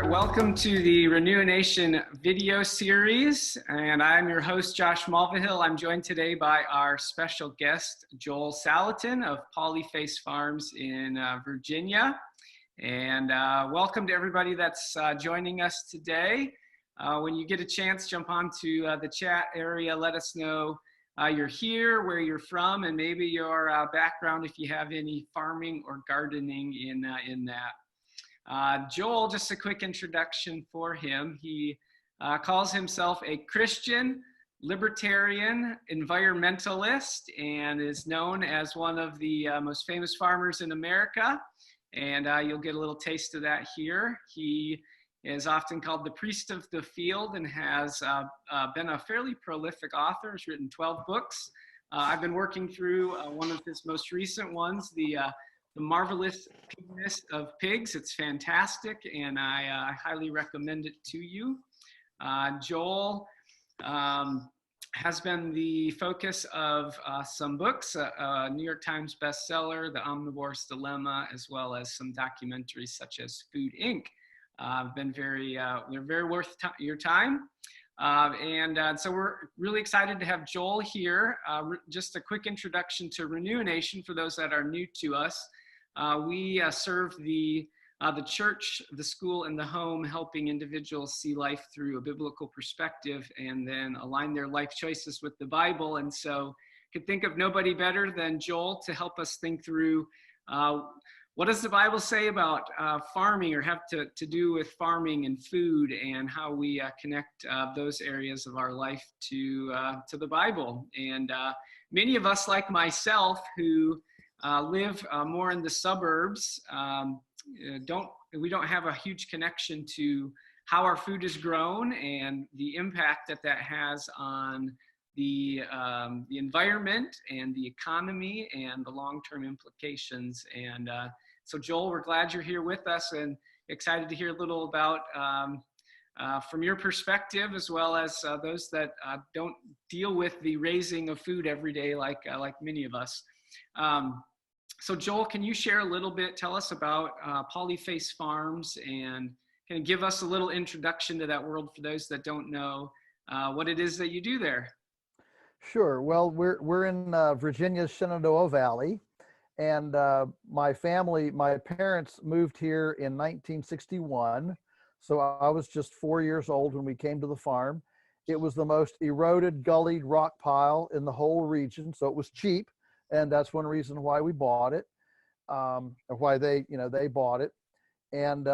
Welcome to the RenewaNation video series, and I'm your host, Josh Mulvihill. I'm joined today by our special guest, Joel Salatin of Polyface Farms in Virginia. And welcome to everybody that's joining us today. When you get a chance, jump onto the chat area. Let us know you're here, where you're from, and maybe your background if you have any farming or gardening in that. Joel, just a quick introduction for him. He calls himself a Christian, libertarian, environmentalist, and is known as one of the most famous farmers in America. And you'll get a little taste of that here. He is often called the priest of the field and has been a fairly prolific author. He's written 12 books. I've been working through one of his most recent ones, The Marvelous Pigness of Pigs. It's fantastic, and I highly recommend it to you. Joel has been the focus of some books, a New York Times bestseller, The Omnivore's Dilemma, as well as some documentaries such as Food Inc. They're very worth your time. So we're really excited to have Joel here. Just a quick introduction to RenewaNation for those that are new to us. We serve the church, the school, and the home, helping individuals see life through a biblical perspective and then align their life choices with the Bible. And so could think of nobody better than Joel to help us think through what does the Bible say about farming, or have to do with farming and food, and how we connect those areas of our life to the Bible. And many of us, like myself, who live more in the suburbs, we don't have a huge connection to how our food is grown and the impact that has on the environment and the economy and the long-term implications. And so Joel, we're glad you're here with us and excited to hear a little about from your perspective, as well as those that don't deal with the raising of food every day like many of us. So Joel, can you share a little bit, tell us about Polyface Farms, and kind of give us a little introduction to that world for those that don't know what it is that you do there? Sure. Well, we're in Virginia's Shenandoah Valley, and my parents moved here in 1961. So I was just 4 years old when we came to the farm. It was the most eroded, gullied rock pile in the whole region, so it was cheap. And that's one reason why we bought it, or why they bought it. And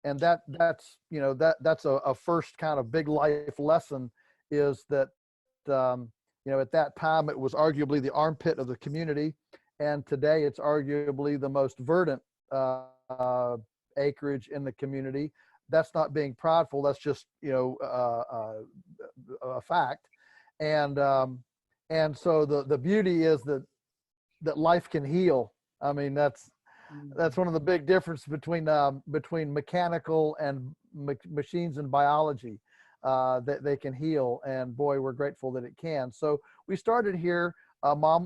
that's a first kind of big life lesson, is that, at that time it was arguably the armpit of the community. And today it's arguably the most verdant acreage in the community. That's not being prideful. That's just, a fact. And so the beauty is that life can heal. I mean, that's one of the big differences between mechanical and machines and biology, that they can heal. And boy, we're grateful that it can. So we started here. Mom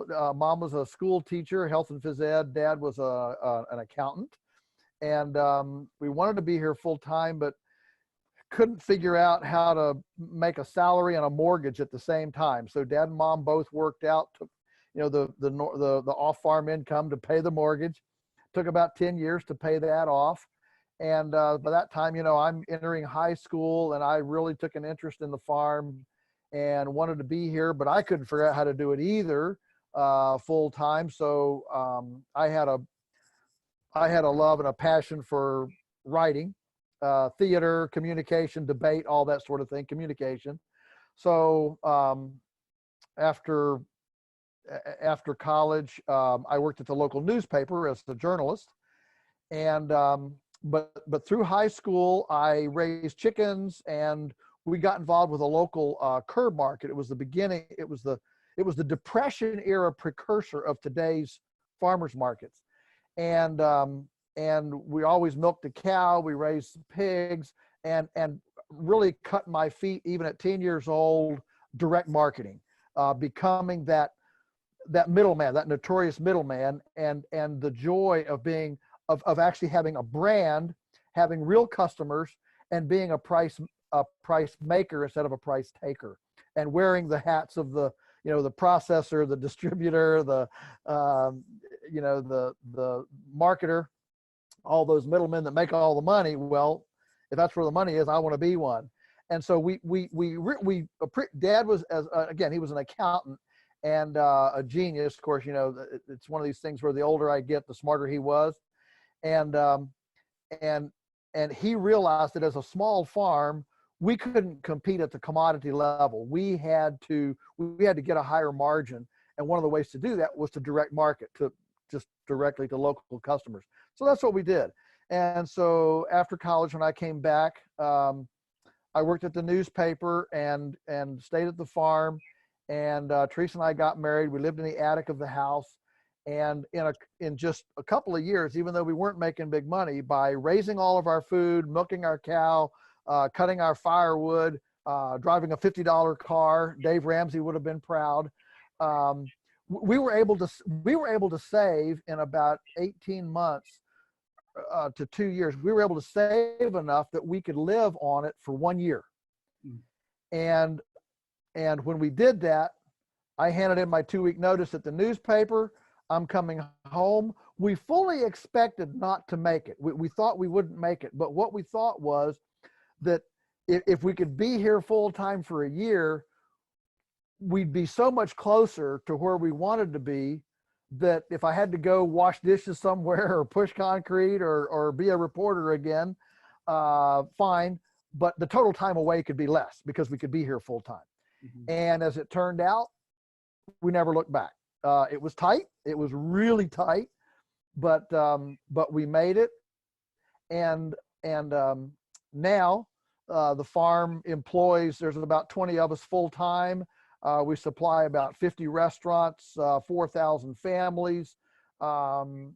was a school teacher, health and phys ed. Dad was an accountant. And we wanted to be here full time, but couldn't figure out how to make a salary and a mortgage at the same time. So Dad and Mom both worked out, took the off-farm income to pay the mortgage. Took about 10 years to pay that off. And by that time, I'm entering high school, and I really took an interest in the farm and wanted to be here, but I couldn't figure out how to do it either full time. So I had a love and a passion for writing, theater, communication, debate, all that sort of thing, communication. So after college, I worked at the local newspaper as a journalist, and but through high school, I raised chickens, and we got involved with a local curb market. It was the beginning. It was the Depression era precursor of today's farmers markets, and we always milked a cow. We raised pigs, and really cut my feet even at 10 years old. Direct marketing, becoming that that middleman, that notorious middleman, and the joy of being of actually having a brand, having real customers, and being a price maker instead of a price taker, and wearing the hats of the, you know, the processor, the distributor, the you know, the marketer, all those middlemen that make all the money. Well, if that's where the money is, I want to be one. And so Dad was, as again, he was an accountant and a genius. Of course, you know, it's one of these things where the older I get, the smarter he was. And and he realized that as a small farm, we couldn't compete at the commodity level. We had to get a higher margin. And one of the ways to do that was to direct market, to just directly to local customers. So that's what we did. And so after college, when I came back, I worked at the newspaper and stayed at the farm. And Teresa and I got married. We lived in the attic of the house. And in just a couple of years, even though we weren't making big money, by raising all of our food, milking our cow, cutting our firewood, driving a $50 car, Dave Ramsey would have been proud. We were able to save in about 18 months to 2 years. We were able to save enough that we could live on it for 1 year. And when we did that, I handed in my 2-week notice at the newspaper. I'm coming home. We fully expected not to make it. We thought we wouldn't make it. But what we thought was that if we could be here full time for a year, we'd be so much closer to where we wanted to be that if I had to go wash dishes somewhere or push concrete or be a reporter again, fine. But the total time away could be less because we could be here full time. And as it turned out, we never looked back. It was tight. It was really tight, but we made it. And now the farm employs, there's about 20 of us full time. We supply about 50 restaurants, 4,000 families, and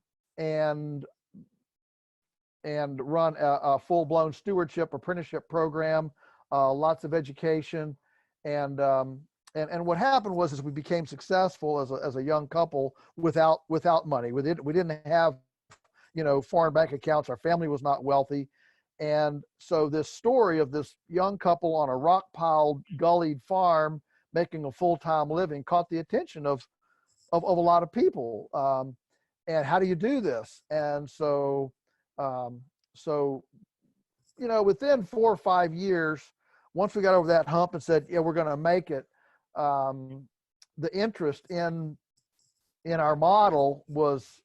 run a full-blown stewardship apprenticeship program, lots of education. And what happened was we became successful as a young couple without money. We didn't have, you know, foreign bank accounts. Our family was not wealthy. And so this story of this young couple on a rock-piled, gullied farm making a full-time living caught the attention of a lot of people. And how do you do this? And so, you know, within 4 or 5 years, once we got over that hump and said, yeah, we're going to make it, the interest in our model was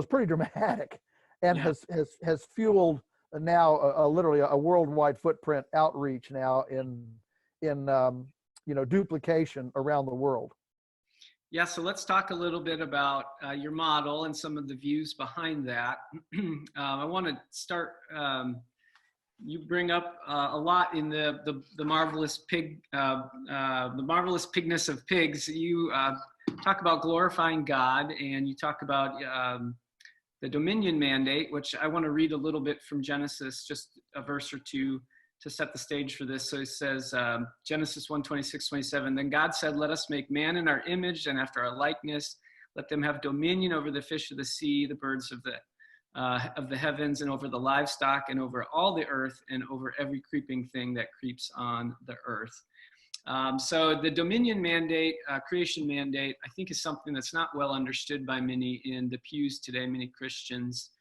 pretty dramatic, and has fueled now literally a worldwide footprint outreach now in you know, duplication around the world. Yeah, so let's talk a little bit about your model and some of the views behind that. I want to start. You bring up a lot in the marvelous pig, the marvelous pigness of pigs. You talk about glorifying God, and you talk about the dominion mandate, which I want to read a little bit from Genesis, just a verse or two to set the stage for this. So it says, Genesis 1:26-27, then God said, let us make man in our image and after our likeness. Let them have dominion over the fish of the sea, the birds of the heavens, and over the livestock, and over all the earth, and over every creeping thing that creeps on the earth. So the dominion mandate, creation mandate, I think is something that's not well understood by many in the pews today, many Christians.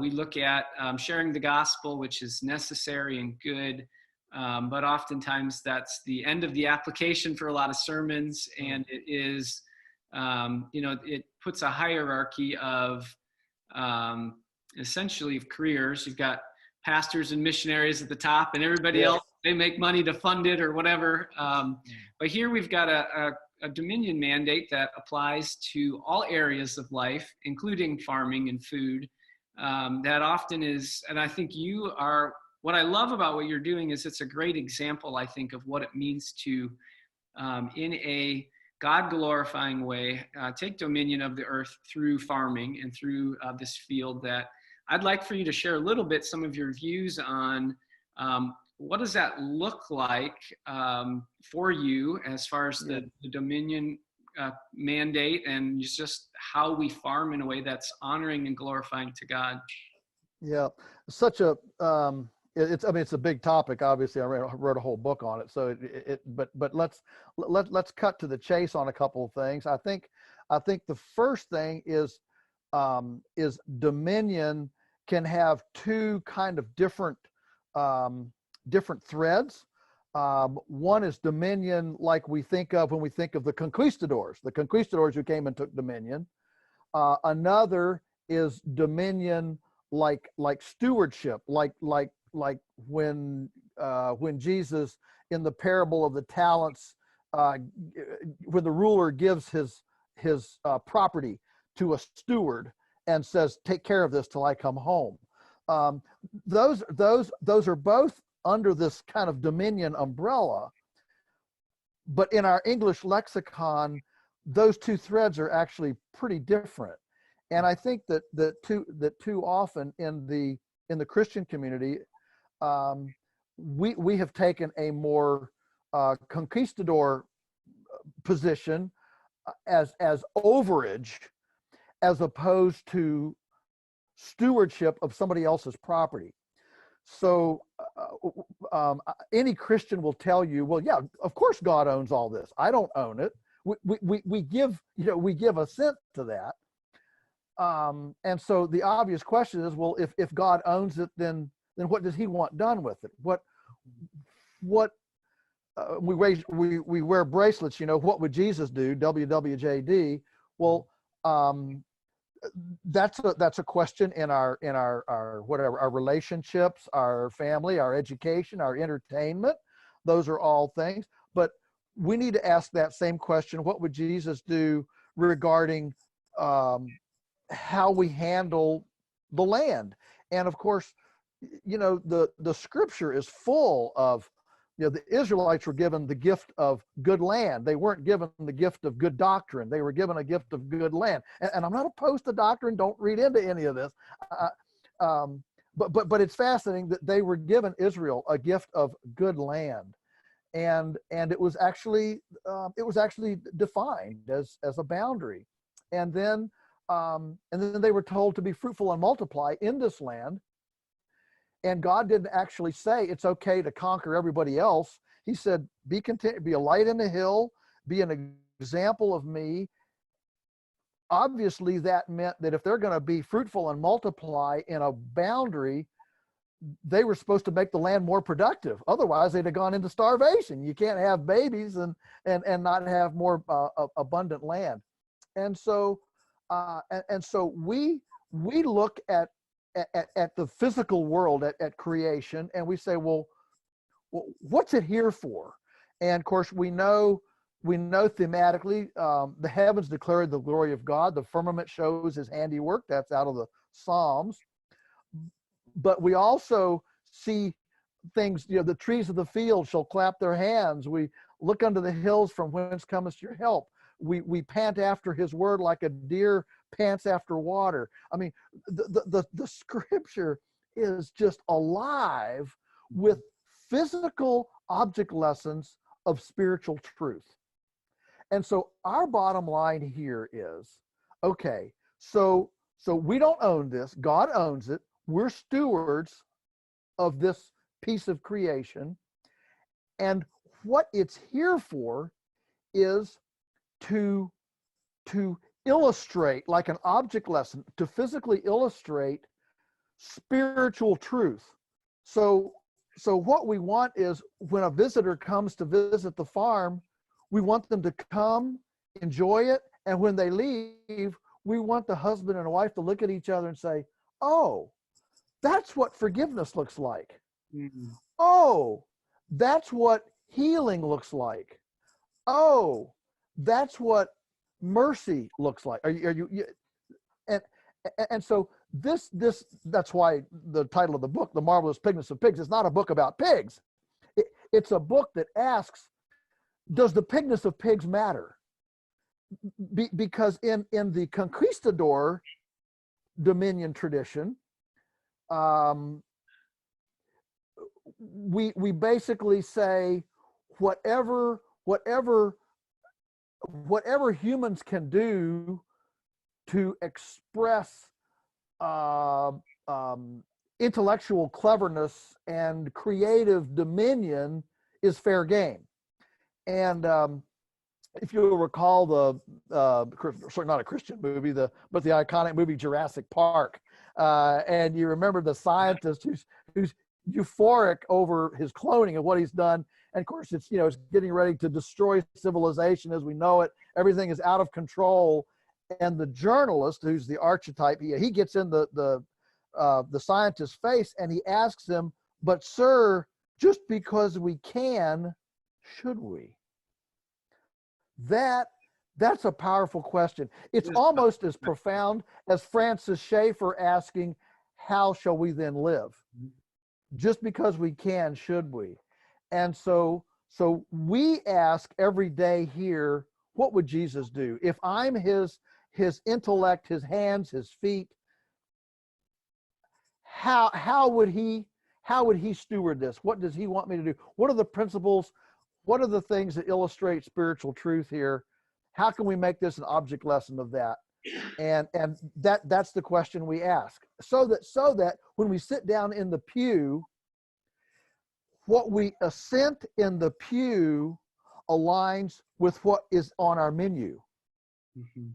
We look at sharing the gospel, which is necessary and good, but oftentimes that's the end of the application for a lot of sermons, and it is, you know, it puts a hierarchy of essentially of careers. You've got pastors and missionaries at the top, and everybody else, they make money to fund it or whatever. But here we've got a dominion mandate that applies to all areas of life, including farming and food. That often is, and I think you are, what I love about what you're doing is it's a great example, I think, of what it means to, in a God-glorifying way, take dominion of the earth through farming and through this field. That I'd like for you to share a little bit some of your views on what does that look like for you as far as the dominion mandate, and it's just how we farm in a way that's honoring and glorifying to God. Yeah, such a it's, I mean, it's a big topic. Obviously, I wrote a whole book on it. So but let's cut to the chase on a couple of things. I think the first thing is dominion can have two kind of different threads. One is dominion like we think of when we think of the conquistadors who came and took dominion. Another is dominion like stewardship, like when Jesus in the parable of the talents, when the ruler gives his property to a steward and says, "Take care of this till I come home." Those are both under this kind of dominion umbrella, but in our English lexicon, those two threads are actually pretty different. And I think that too often in the Christian community, we have taken a more conquistador position as overage, as opposed to stewardship of somebody else's property. So any Christian will tell you, well, yeah, of course God owns all this. I don't own it. We give assent to that. And so the obvious question is, well, if God owns it, then what does he want done with it? We wear bracelets, what would Jesus do? WWJD. Well, that's a question in our whatever, our relationships, our family, our education, our entertainment. Those are all things. But we need to ask that same question: what would Jesus do regarding how we handle the land? And of course, the scripture is full of, the Israelites were given the gift of good land. They weren't given the gift of good doctrine. They were given a gift of good land. And I'm not opposed to doctrine. Don't read into any of this. But it's fascinating that they were given, Israel, a gift of good land. And it was actually defined as a boundary. And then they were told to be fruitful and multiply in this land. And God didn't actually say it's okay to conquer everybody else. He said, be content, be a light in the hill, be an example of me. Obviously, that meant that if they're going to be fruitful and multiply in a boundary, they were supposed to make the land more productive. Otherwise, they'd have gone into starvation. You can't have babies and not have more abundant land. And so we look at the physical world, at creation, and we say, well, what's it here for? And of course, we know thematically, the heavens declare the glory of God. The firmament shows his handiwork. That's out of the Psalms. But we also see things, the trees of the field shall clap their hands. We look unto the hills, from whence cometh your help. We pant after his word like a deer pants after water. I mean, the scripture is just alive with physical object lessons of spiritual truth. And so our bottom line here is, okay, so we don't own this. God owns it. We're stewards of this piece of creation. And what it's here for is to illustrate, like an object lesson, to physically illustrate spiritual truth. So what we want is, when a visitor comes to visit the farm, we want them to come, enjoy it, and when they leave, we want the husband and wife to look at each other and say, oh, that's what forgiveness looks like. Mm-hmm. Oh, that's what healing looks like. Oh, that's what mercy looks like. Are you and so this that's why the title of the book, The Marvelous Pigness of Pigs, is not a book about pigs. It's a book that asks, does the pigness of pigs matter? Because in the conquistador dominion tradition, we basically say whatever whatever humans can do to express uh, intellectual cleverness and creative dominion is fair game. And if you'll recall sorry, not a Christian movie, but the iconic movie Jurassic Park, and you remember the scientist who's euphoric over his cloning and what he's done. And of course, it's getting ready to destroy civilization as we know it. Everything is out of control. And the journalist, who's the archetype, he gets in the scientist's face and he asks him, "But sir, just because we can, should we?" That's a powerful question. It's almost as profound as Francis Schaeffer asking, "How shall we then live?" Just because we can, should we? And so we ask every day here, what would Jesus do? If I'm his intellect, his hands, his feet, how would he steward this? What does he want me to do? What are the principles? What are the things that illustrate spiritual truth here? How can we make this an object lesson of that? And that's the question we ask. So that when we sit down in the pew, what we assent in the pew aligns with what is on our menu. Mm-hmm.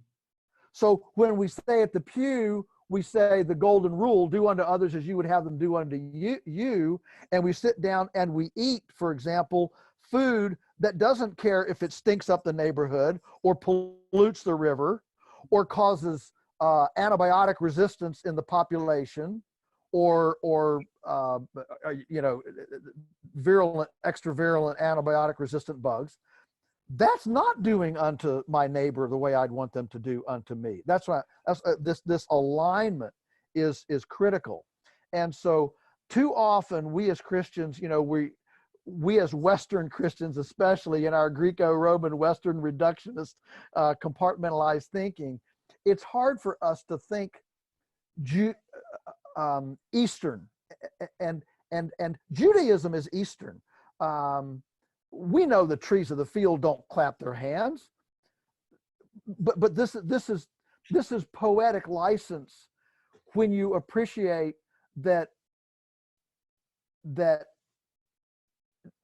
So when we stay at the pew, we say the golden rule, do unto others as you would have them do unto you. And we sit down and we eat, for example, food that doesn't care if it stinks up the neighborhood or pollutes the river or causes antibiotic resistance in the population or virulent, extra virulent antibiotic resistant bugs. That's not doing unto my neighbor the way I'd want them to do unto me. That's why this alignment is critical. And so too often we as Christians, we as Western Christians, especially in our Greco-Roman Western reductionist compartmentalized thinking, it's hard for us to think Eastern, and Judaism is Eastern. We know the trees of the field don't clap their hands, but this is poetic license when you appreciate that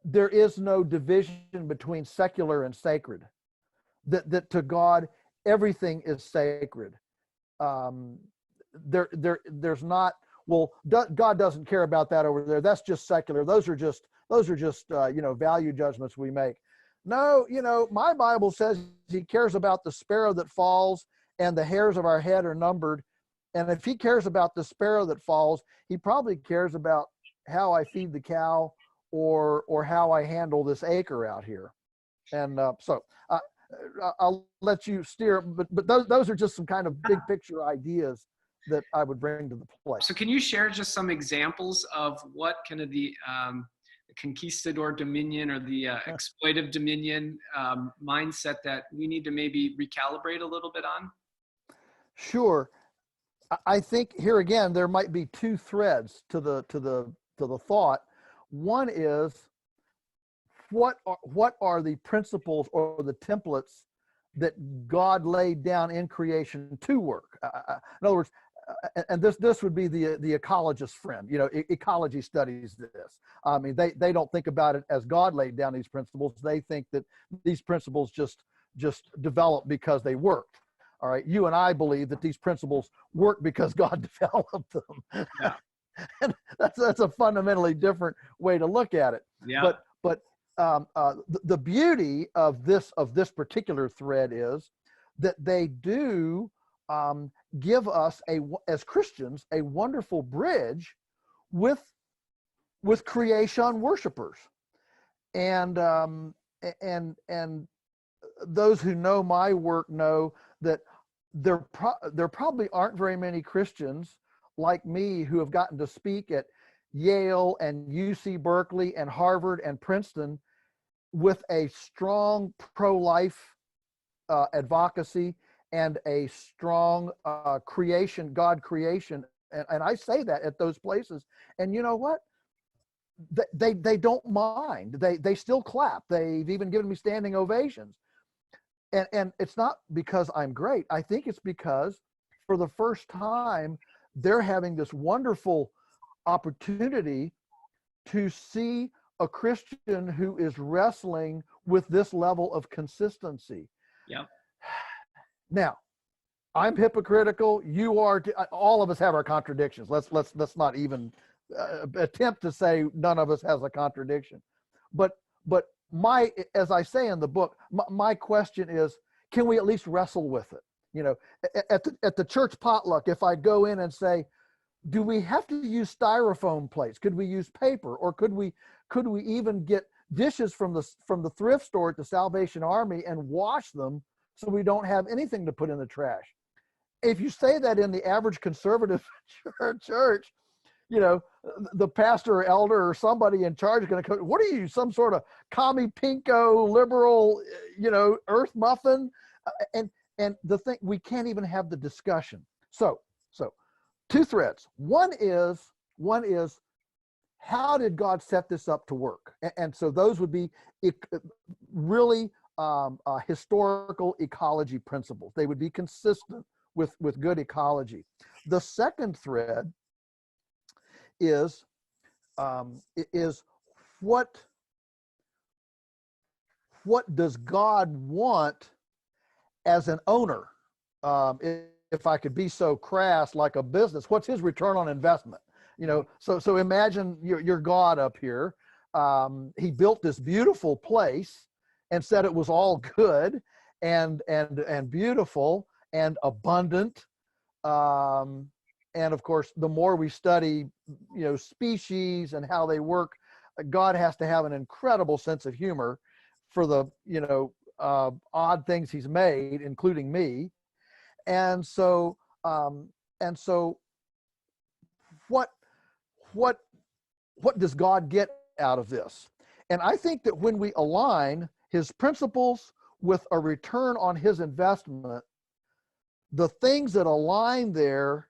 there is no division between secular and sacred. That to God everything is sacred. There's not, well, God doesn't care about that over there. That's just secular. Those are just value judgments we make. No, my Bible says he cares about the sparrow that falls and the hairs of our head are numbered. And if he cares about the sparrow that falls, he probably cares about how I feed the cow or how I handle this acre out here. And so I'll let you steer, but those are just some kind of big picture ideas that I would bring to the play. So can you share just some examples of what kind of the conquistador dominion or the exploitive dominion mindset that we need to maybe recalibrate a little bit on? Sure. I think here again there might be two threads to the thought. One is what are the principles or the templates that God laid down in creation to work? In other words, and this would be the ecologist friend. Ecology studies this. I mean, they don't think about it as God laid down these principles. They think that these principles just developed because they worked. All right, you and I believe that these principles work because God developed them. Yeah. And that's a fundamentally different way to look at it. Yeah. But the beauty of this particular thread is that they do give us as Christians a wonderful bridge with creation worshipers, and those who know my work know that there probably aren't very many Christians like me who have gotten to speak at Yale and UC Berkeley and Harvard and Princeton with a strong pro-life advocacy and a strong God creation. And I say that at those places. And you know what? They don't mind. They still clap. They've even given me standing ovations. And it's not because I'm great. I think it's because for the first time, they're having this wonderful opportunity to see a Christian who is wrestling with this level of consistency. Yep. Now, I'm hypocritical. You are. All of us have our contradictions. Let's not even attempt to say none of us has a contradiction. But as I say in the book, my question is, can we at least wrestle with it? You know, at the church potluck, if I go in and say, do we have to use styrofoam plates? Could we use paper, or could we even get dishes from the thrift store at the Salvation Army and wash them so we don't have anything to put in the trash? If you say that in the average conservative church, you know, the pastor or elder or somebody in charge is going to go, what are you, some sort of commie pinko liberal, you know, earth muffin? And the thing, we can't even have the discussion. So two threads. One is how did God set this up to work? And so those would be really historical ecology principles. They would be consistent with good ecology. The second thread is what does God want as an owner? If I could be so crass, like a business, what's his return on investment? You know, so imagine your God up here. He built this beautiful place and said it was all good and beautiful and abundant. And of course, the more we study, you know, species and how they work, God has to have an incredible sense of humor for the, you know, odd things he's made, including me. And so what does God get out of this? And I think that when we align his principles with a return on his investment, the things that align there,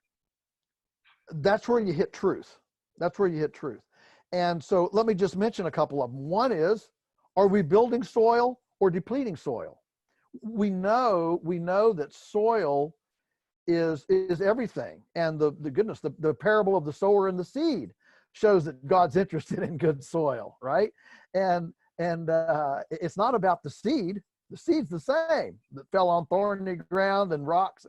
that's where you hit truth. That's where you hit truth. And so let me just mention a couple of them. One is, are we building soil or depleting soil? We know that soil is everything. And the parable of the sower and the seed shows that God's interested in good soil, right? And it's not about the seed. The seed's the same that fell on thorny ground and rocks,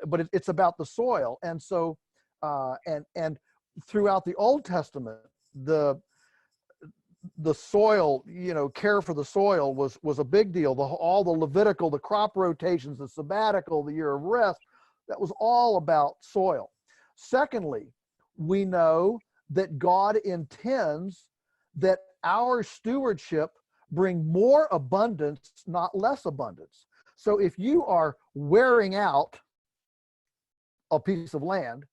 but it's about the soil. And so and throughout the Old Testament, the soil, you know, care for the soil was a big deal. All the Levitical, the crop rotations, the sabbatical, the year of rest, that was all about soil. Secondly, we know that God intends that our stewardship bring more abundance, not less abundance. So if you are wearing out a piece of land,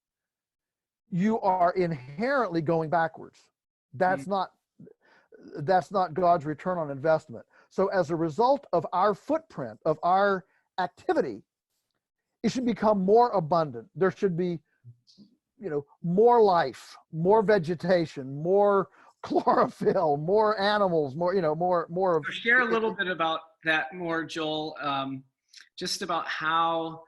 you are inherently going backwards. That's not God's return on investment. So as a result of our footprint, of our activity, it should become more abundant. There should be, you know, more life, more vegetation, more chlorophyll, more animals, more, you know, more of. Share a little bit about that more, Joel. Just about how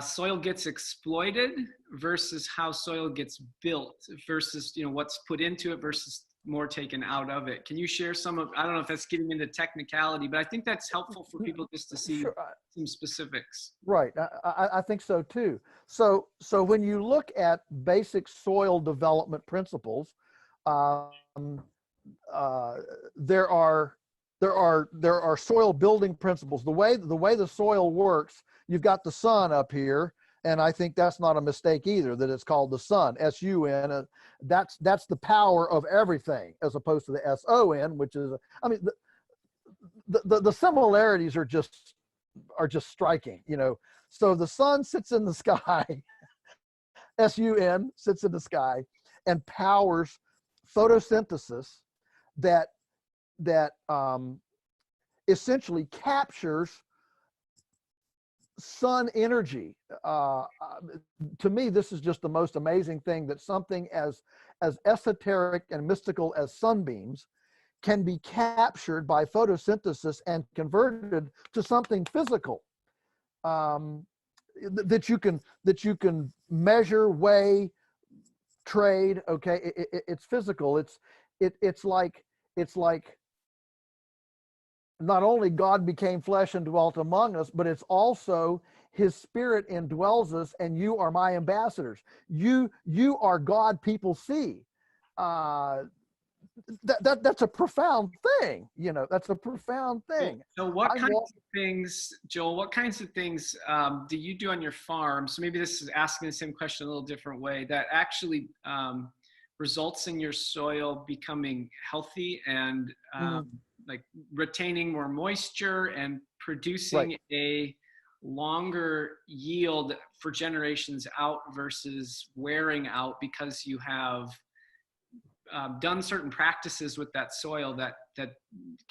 soil gets exploited versus how soil gets built versus, you know, what's put into it versus more taken out of it. Can you share some of, I don't know if that's getting into technicality, but I think that's helpful for people just to see some specifics. Right. I think so too. So when you look at basic soil development principles, there are soil building principles. The way the soil works, you've got the sun up here, and I think that's not a mistake either, that it's called the sun, S-U-N. That's the power of everything, as opposed to the S-O-N, which is, I mean, the similarities are just striking, you know. So the sun sits in the sky, S-U-N, sits in the sky, and powers photosynthesis that essentially captures sun energy. To me, this is just the most amazing thing, that something as esoteric and mystical as sunbeams can be captured by photosynthesis and converted to something physical, that you can measure, weigh, trade. Okay, it's physical. It's like not only God became flesh and dwelt among us, but it's also his spirit indwells us, and you are my ambassadors. You are God people see. That's a profound thing. That's a profound thing. So what kinds of things, Joel, what kinds of things do you do on your farm? So maybe this is asking the same question a little different way, that actually results in your soil becoming healthy and like retaining more moisture and producing a longer yield for generations out versus wearing out because you have done certain practices with that soil that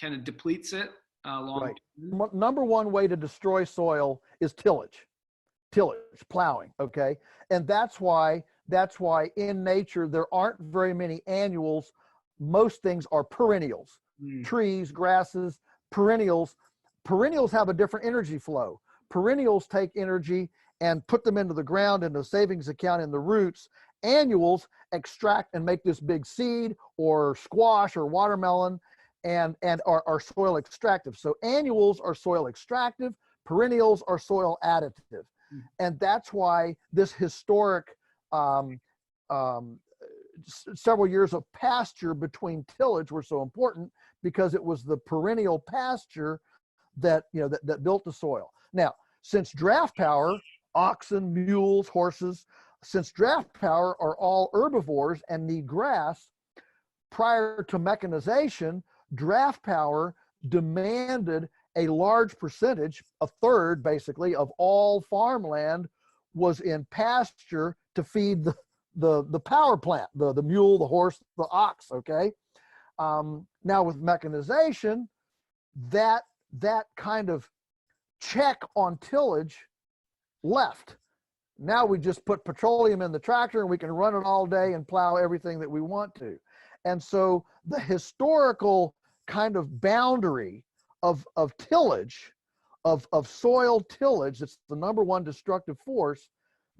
kind of depletes it long term? Number one way to destroy soil is tillage, plowing. Okay, and that's why in nature there aren't very many annuals. Most things are perennials. Trees, grasses, perennials. Perennials have a different energy flow. Perennials take energy and put them into the ground, into a savings account in the roots. Annuals extract and make this big seed or squash or watermelon and are soil extractive. So annuals are soil extractive, perennials are soil additive. And that's why this historic several years of pasture between tillage were so important, because it was the perennial pasture that that built the soil. Now, since draft power, oxen, mules, horses, since draft power are all herbivores and need grass, prior to mechanization, draft power demanded a large percentage, a third basically, of all farmland was in pasture to feed the power plant, the mule, the horse, the ox. Okay. Now with mechanization, that kind of check on tillage left. Now we just put petroleum in the tractor and we can run it all day and plow everything that we want to. And so the historical kind of boundary of tillage, of soil tillage, that's the number one destructive force,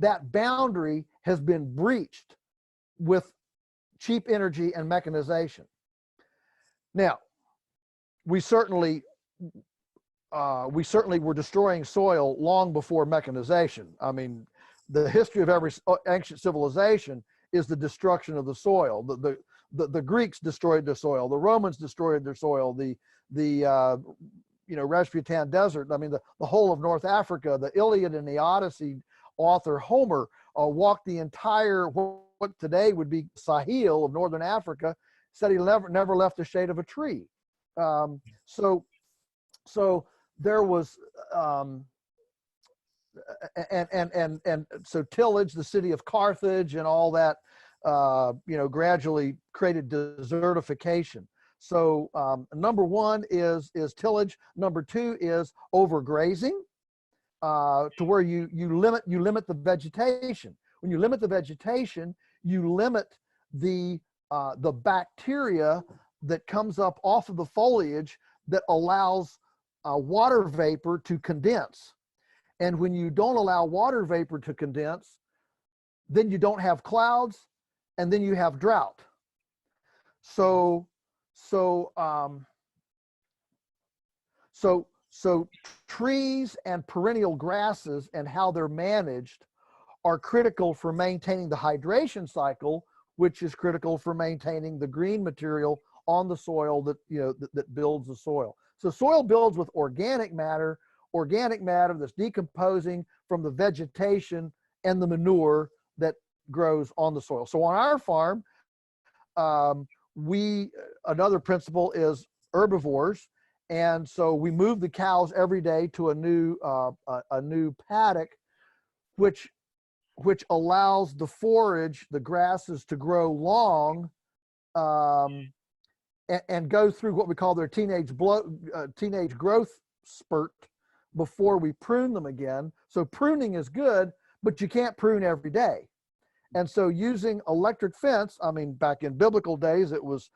that boundary has been breached with cheap energy and mechanization. Now, we certainly were destroying soil long before mechanization. I mean, the history of every ancient civilization is the destruction of the soil. The Greeks destroyed their soil. The Romans destroyed their soil. The Rasputin Desert. I mean, the whole of North Africa, the Iliad and the Odyssey author Homer walked the entire, what today would be Sahel of Northern Africa, said he never left the shade of a tree. So there was, and so tillage, the city of Carthage and all that, gradually created desertification. So number one is tillage. Number two is overgrazing, to where you limit the vegetation. When you limit the vegetation, you limit the bacteria that comes up off of the foliage that allows water vapor to condense. And when you don't allow water vapor to condense, then you don't have clouds, and then you have drought. So trees and perennial grasses and how they're managed are critical for maintaining the hydration cycle, which is critical for maintaining the green material on the soil that builds the soil. So soil builds with organic matter that's decomposing from the vegetation and the manure that grows on the soil. So on our farm, another principle is herbivores. And so we move the cows every day to a new paddock, which allows the forage, the grasses, to grow long, and go through what we call their teenage growth spurt before we prune them again. So pruning is good, but you can't prune every day. And so using electric fence, I mean, back in biblical days, it was,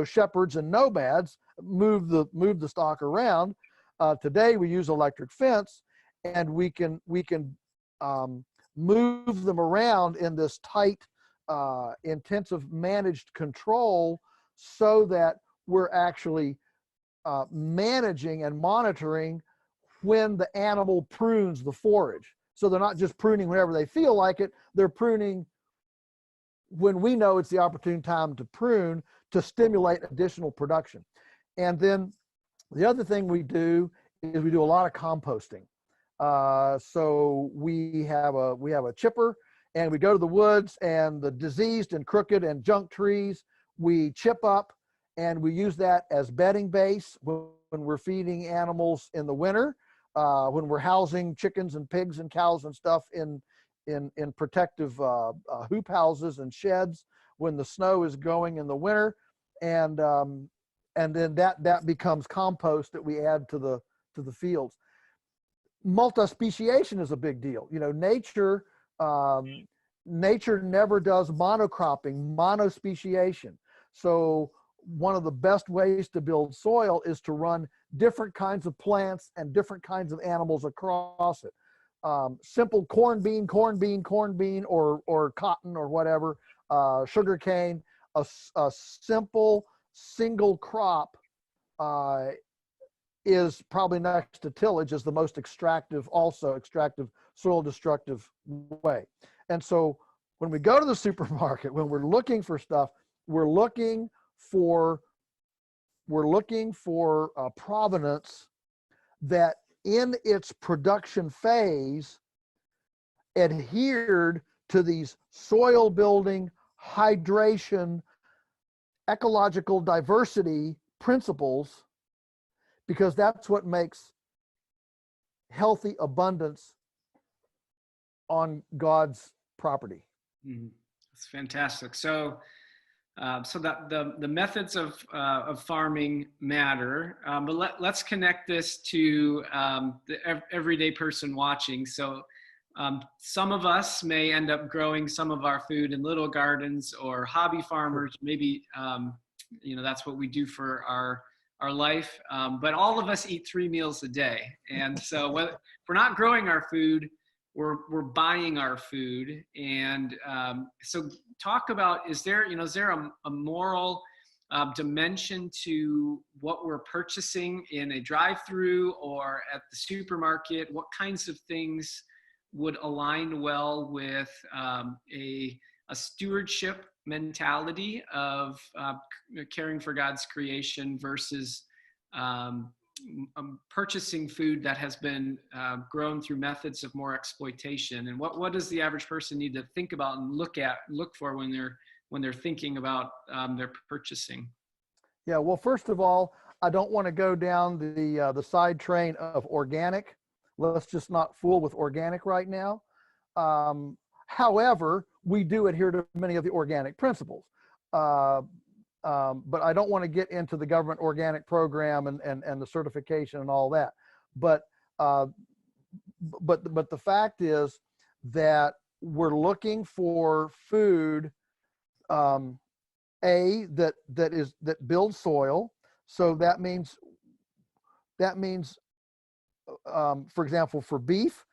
shepherds and nomads move the stock around. Today we use electric fence, and we can move them around in this tight, intensive managed control, so that we're actually managing and monitoring when the animal prunes the forage. So they're not just pruning whenever they feel like it, they're pruning when we know it's the opportune time to prune, to stimulate additional production. And then the other thing we do is we do a lot of composting. So we have a chipper, and we go to the woods, and the diseased and crooked and junk trees we chip up, and we use that as bedding base when we're feeding animals in the winter, when we're housing chickens and pigs and cows and stuff in protective hoop houses and sheds when the snow is going in the winter, and then that becomes compost that we add to the fields. Multi-speciation is a big deal. Nature never does monocropping, monospeciation. So one of the best ways to build soil is to run different kinds of plants and different kinds of animals across it. Simple corn bean, or cotton or whatever, sugar cane, a simple single crop is probably next to tillage is the most extractive soil destructive way. And so when we go to the supermarket, when we're looking for stuff, we're looking for provenance that in its production phase adhered to these soil building, hydration, ecological diversity principles, because that's what makes healthy abundance on God's property. That's fantastic. So that the methods of farming matter, but let's connect this to the everyday person watching. So some of us may end up growing some of our food in little gardens, or hobby farmers. Maybe that's what we do for our life. But all of us eat 3 meals a day, and so if we're not growing our food, we're buying our food. And so talk about, is there a moral dimension to what we're purchasing in a drive-through or at the supermarket? What kinds of things would align well with a stewardship mentality of caring for God's creation versus purchasing food that has been grown through methods of more exploitation? And what does the average person need to think about and look for when they're thinking about their purchasing? Yeah, well, first of all, I don't want to go down the side train of organic. Let's just not fool with organic right now. However, we do adhere to many of the organic principles. But I don't want to get into the government organic program and the certification and all that. But the fact is that we're looking for food, that builds soil. So that means, for example, for beef,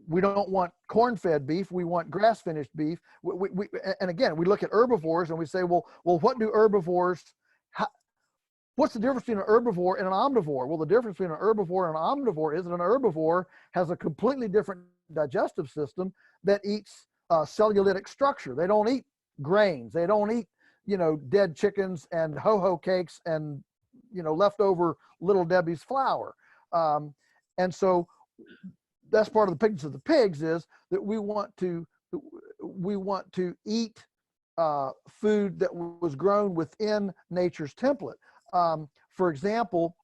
we don't want corn-fed beef. We want grass-finished beef. And again, we look at herbivores and we say, well, what do herbivores? What's the difference between an herbivore and an omnivore? Well, the difference between an herbivore and an omnivore is that an herbivore has a completely different digestive system that eats cellulitic structure. They don't eat grains. They don't eat, dead chickens and ho-ho cakes and, leftover Little Debbie's flour. And so that's part of the picnics of the pigs, is that we want to eat food that was grown within nature's template. For example,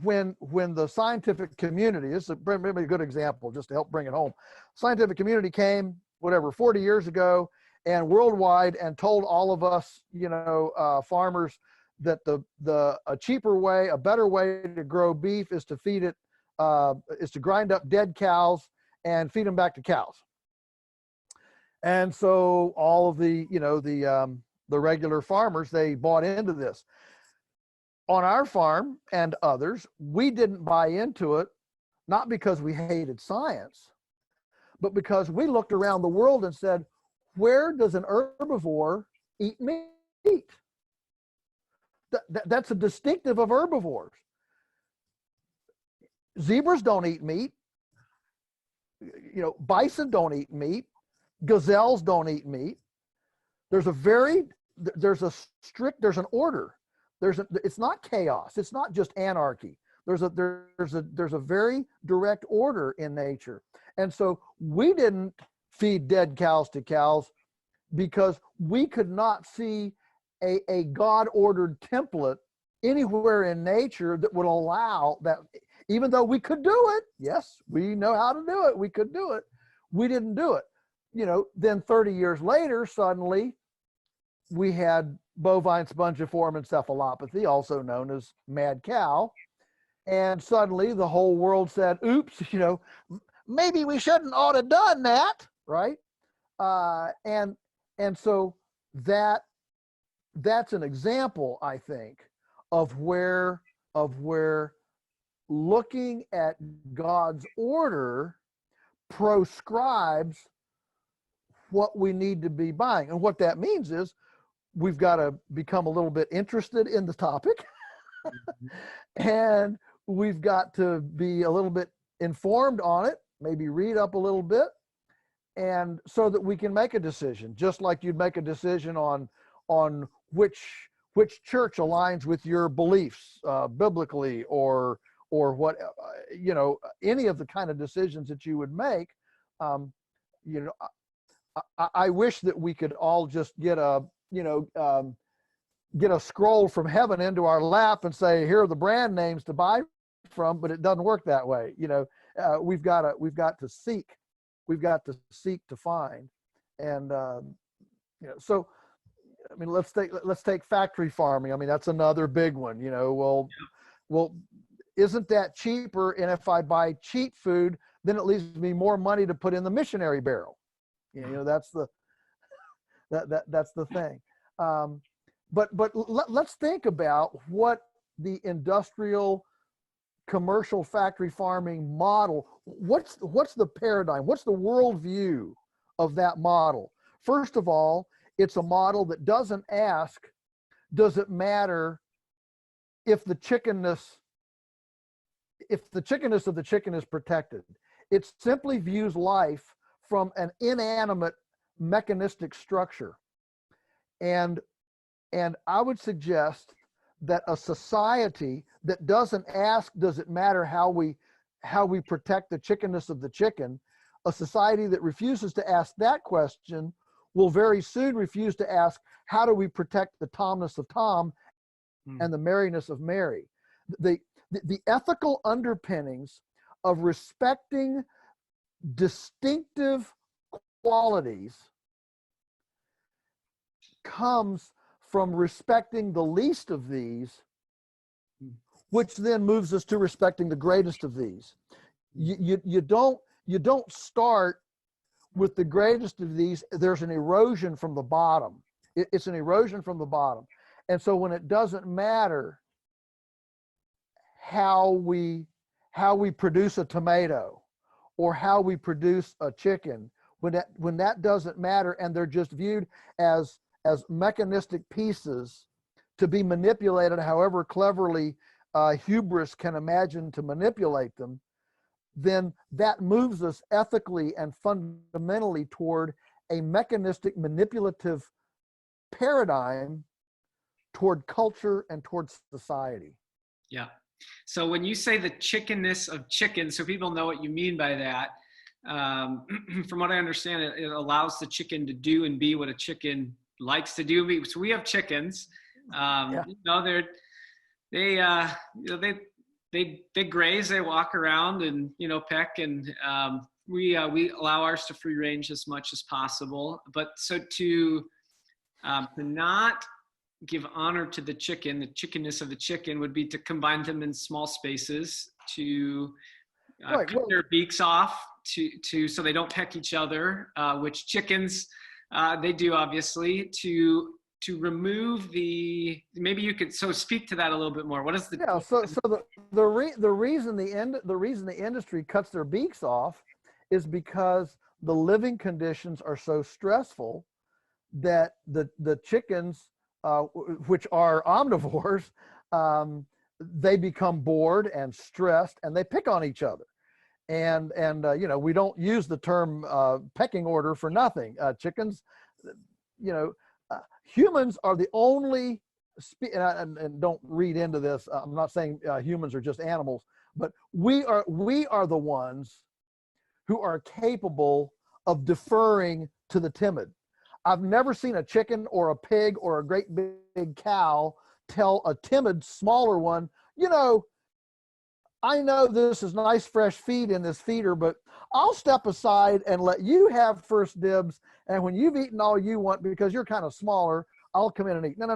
when the scientific community, this is maybe a good example just to help bring it home. Scientific community came, 40 years ago, and worldwide, and told all of us, farmers, that a cheaper way, a better way to grow beef is to feed it, is to grind up dead cows and feed them back to cows. And so all of the, the regular farmers, they bought into this. On our farm and others, we didn't buy into it, not because we hated science, but because we looked around the world and said, where does an herbivore eat meat? That's a distinctive of herbivores. Zebras don't eat meat. Bison don't eat meat. Gazelles don't eat meat. There's an order. It's not chaos. It's not just anarchy. There's a very direct order in nature. And so we didn't feed dead cows to cows because we could not see a God-ordered template anywhere in nature that would allow that. Even though we could do it, yes, we know how to do it. We could do it. We didn't do it. Then 30 years later, suddenly we had bovine spongiform encephalopathy, also known as mad cow. And suddenly the whole world said, oops, maybe we shouldn't ought have done that, right? And so that's an example, I think, of where looking at God's order proscribes what we need to be buying. And what that means is we've got to become a little bit interested in the topic and we've got to be a little bit informed on it, maybe read up a little bit, and so that we can make a decision, just like you'd make a decision on which church aligns with your beliefs biblically, or what, any of the kind of decisions that you would make. I wish that we could all just get a scroll from heaven into our lap and say, here are the brand names to buy from, but it doesn't work that way. We've got to seek to find. And so I mean, let's take factory farming. I mean, that's another big one. Well, isn't that cheaper? And if I buy cheap food, then it leaves me more money to put in the missionary barrel. That's the thing. But let's think about what the industrial commercial factory farming model, what's the paradigm? What's the worldview of that model? First of all, it's a model that doesn't ask, does it matter if the chickenness of the chicken is protected? It simply views life from an inanimate mechanistic structure. And I would suggest that a society that doesn't ask, does it matter how we protect the chickenness of the chicken, a society that refuses to ask that question will very soon refuse to ask, how do we protect the Tomness of Tom and the Maryness of Mary? The ethical underpinnings of respecting distinctive qualities comes from respecting the least of these, which then moves us to respecting the greatest of these. You don't start with the greatest of these. There's an erosion from the bottom. It's an erosion from the bottom. And so when it doesn't matter how we produce a tomato or how we produce a chicken, when that doesn't matter and they're just viewed as mechanistic pieces to be manipulated however cleverly hubris can imagine to manipulate them, then that moves us ethically and fundamentally toward a mechanistic manipulative paradigm toward culture and toward society. Yeah. So when you say the chickenness of chicken, so people know what you mean by that, from what I understand, it allows the chicken to do and be what a chicken likes to do. So we have chickens. They graze, they walk around and peck, and we allow ours to free range as much as possible. But so to not give honor to the chickenness of the chicken would be to combine them in small spaces, to cut their beaks off, so they don't peck each other, which chickens they do, obviously, to remove maybe you could speak to that a little bit more. What is the the reason the industry cuts their beaks off is because the living conditions are so stressful that the chickens, which are omnivores, they become bored and stressed, and they pick on each other. And you know, we don't use the term pecking order for nothing. Chickens, you know, humans are the only and don't read into this. I'm not saying humans are just animals, but we are the ones who are capable of deferring to the timid. I've never seen a chicken or a pig or a great big cow tell a timid, smaller one, you know, I know this is nice fresh feed in this feeder, but I'll step aside and let you have first dibs. And when you've eaten all you want, because you're kind of smaller, I'll come in and eat. No.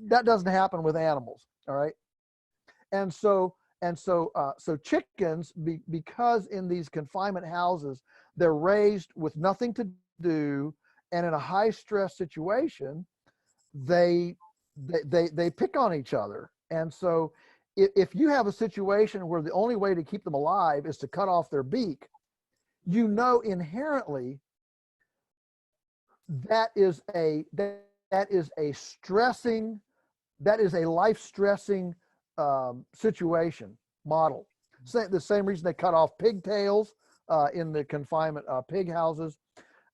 That doesn't happen with animals. All right. And so chickens, because in these confinement houses, they're raised with nothing to do, and in a high stress situation, they pick on each other. And so if you have a situation where the only way to keep them alive is to cut off their beak, you know, inherently that is a life stressing situation model. The same reason they cut off pigtails in the confinement pig houses.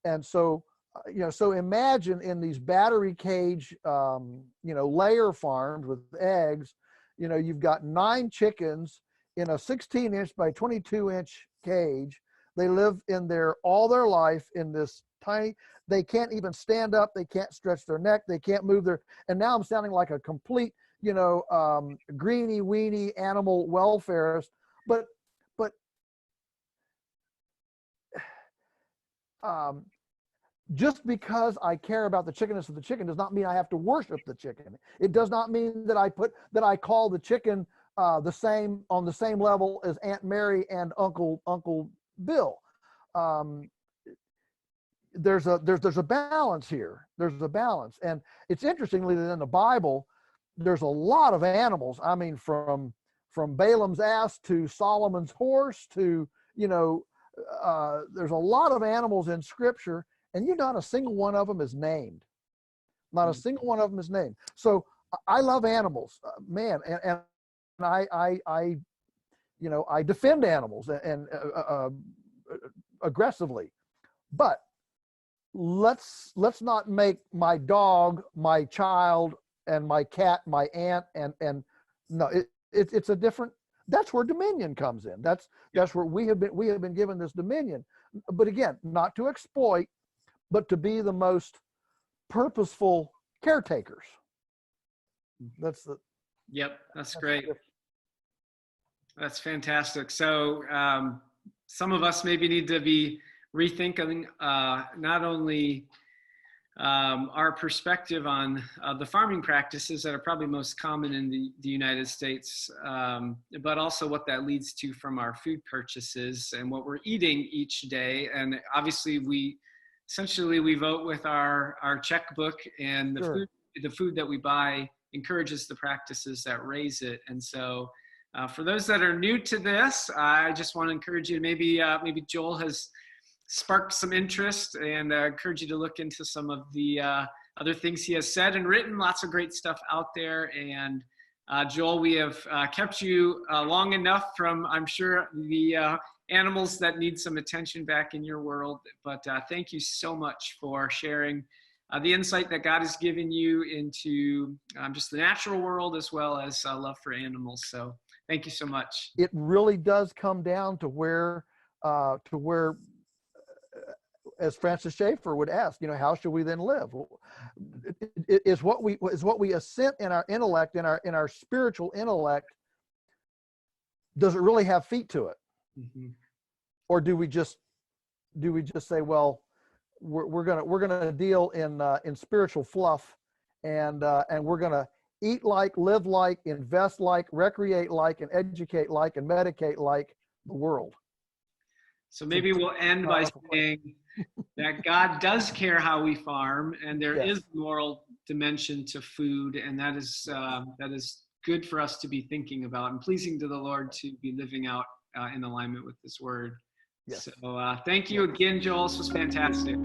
And so, you know, so imagine in these battery cage, you know, layer farms with eggs, you know, you've got 9 chickens in a 16-inch by 22-inch cage. They live in there all their life in this tiny, they can't even stand up. They can't stretch their neck. They can't move and now I'm sounding like a complete, you know, greeny weeny animal welfarist, but just because I care about the chickenness of the chicken does not mean I have to worship the chicken. It does not mean that I call the chicken on the same level as Aunt Mary and Uncle Bill. There's a balance here. There's a balance, and it's interestingly that in the Bible, there's a lot of animals. I mean, from Balaam's ass to Solomon's horse to, you know, there's a lot of animals in Scripture. And not a single one of them is named. Not a single one of them is named. So I love animals, man, and I you know, I defend animals and aggressively. But let's not make my dog, my child, and my cat my aunt. And no, it's a different. That's where dominion comes in. That's where we have been given this dominion. But again, not to exploit, but to be the most purposeful caretakers. That's great. That's fantastic. So some of us maybe need to be rethinking not only our perspective on the farming practices that are probably most common in the United States, but also what that leads to from our food purchases and what we're eating each day. And obviously we vote with our checkbook, and the food that we buy encourages the practices that raise it. And so for those that are new to this, I just want to encourage you, maybe Joel has sparked some interest, and encourage you to look into some of the other things he has said and written. Lots of great stuff out there. And Joel, we have kept you long enough from, I'm sure, the animals that need some attention back in your world. But thank you so much for sharing the insight that God has given you into just the natural world, as well as love for animals. So thank you so much. It really does come down to where, as Francis Schaeffer would ask, you know, how should we then live? Is what we assent in our intellect, in our spiritual intellect, does it really have feet to it? Mm-hmm. Or do we just say, well, we're gonna deal in spiritual fluff, and we're gonna eat like, live like, invest like, recreate like, and educate like, and medicate like the world? So maybe we'll end by Powerful saying that God does care how we farm, and there Yes. is a moral dimension to food, and that is good for us to be thinking about and pleasing to the Lord to be living out in alignment with this word. Yes. So thank you again, Joel. This was fantastic.